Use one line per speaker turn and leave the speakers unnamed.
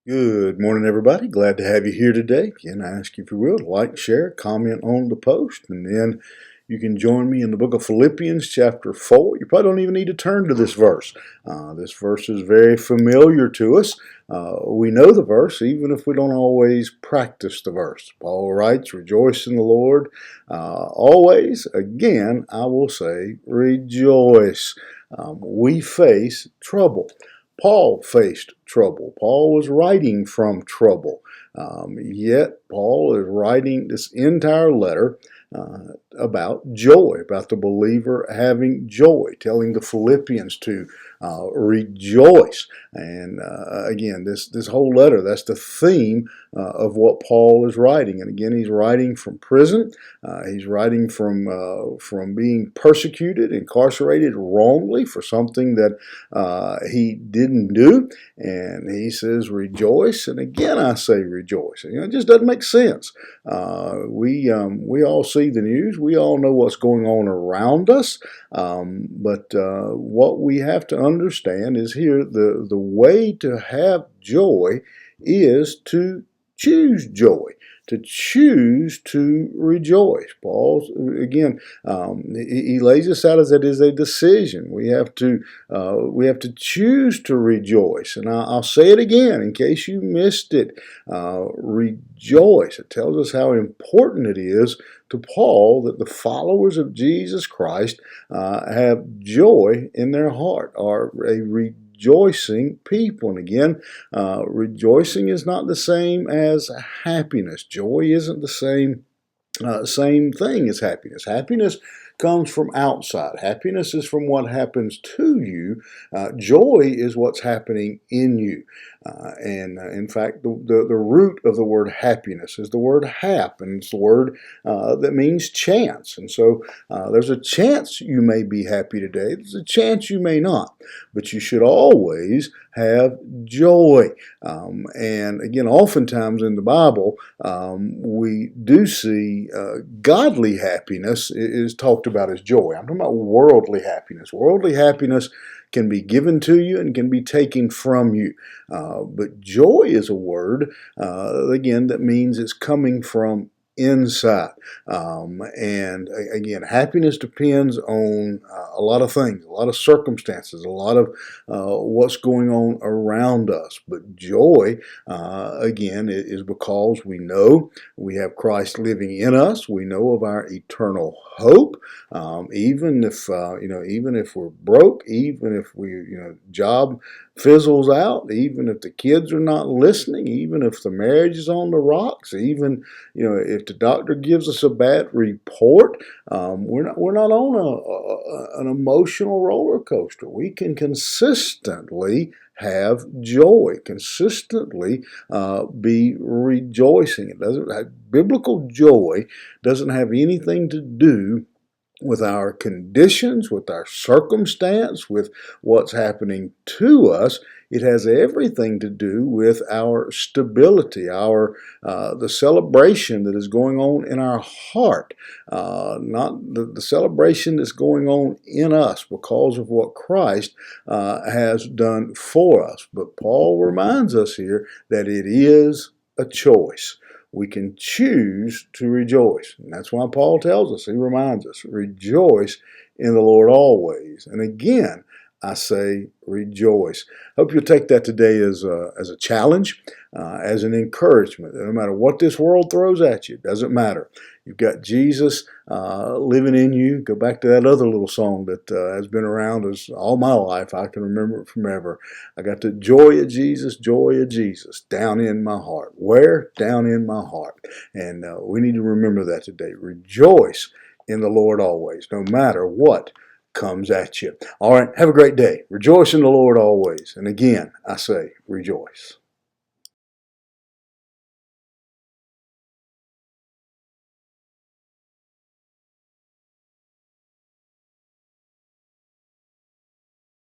Good morning, everybody. Glad to have you here today. Again, I ask you if you will to like, share, comment on the post, and then you can join me in the book of Philippians chapter 4. You probably don't even need to turn to this verse. This verse is very familiar to us. We know the verse even if we don't always practice the verse. Paul writes, rejoice in the Lord always. Again, I will say rejoice. We face trouble. Paul faced trouble. Paul was writing from trouble. Yet Paul is writing this entire letter about joy, about the believer having joy, telling the Philippians to rejoice. And again, this whole letter, that's the theme of what Paul is writing. And again, he's writing from prison. He's writing from being persecuted, incarcerated wrongly for something that he didn't do. And he says, rejoice. And again, I say rejoice. It just doesn't make sense. We all see the news. We all know what's going on around us. But what we have to understand is here the way to have joy is to choose joy, to choose to rejoice. Paul, again, he lays this out as it is a decision. We have to choose to rejoice. And I'll say it again in case you missed it. Rejoice. It tells us how important it is to Paul that the followers of Jesus Christ have joy in their heart, are a rejoicing people. And again, rejoicing is not the same as happiness. Joy isn't the same thing as happiness. Happiness comes from outside. Happiness is from what happens to you. Joy is what's happening in you. And in fact, the root of the word happiness is the word hap, and it's the word that means chance. And so there's a chance you may be happy today. There's a chance you may not. But you should always have joy. And again, oftentimes in the Bible, we do see godly happiness is talked about as joy. I'm talking about worldly happiness. Worldly happiness can be given to you and can be taken from you. But joy is a word, again, that means it's coming from inside. And again, happiness depends on a lot of things, a lot of circumstances, a lot of what's going on around us. But joy, again, is because we know we have Christ living in us. We know of our eternal hope. Even if we're broke, even if job fizzles out, even if the kids are not listening, even if the marriage is on the rocks, even if the doctor gives us a bad report, we're not on an emotional roller coaster. We can consistently have joy, consistently be rejoicing. Biblical joy doesn't have anything to do with our conditions, with our circumstance, with what's happening to us. It has everything to do with our stability, the celebration that is going on in our heart, not the celebration that's going on in us because of what Christ has done for us. But Paul reminds us here that it is a choice. We can choose to rejoice. And that's why Paul tells us, he reminds us, rejoice in the Lord always. And again, I say rejoice. Hope you'll take that today as a challenge, as an encouragement. No matter what this world throws at you, it doesn't matter. You've got Jesus living in you. Go back to that other little song that has been around us all my life. I can remember it from ever. I got the joy of Jesus down in my heart. Where? Down in my heart. And we need to remember that today. Rejoice in the Lord always, no matter what comes at you. All right, have a great day. Rejoice in the Lord always. And again, I say rejoice.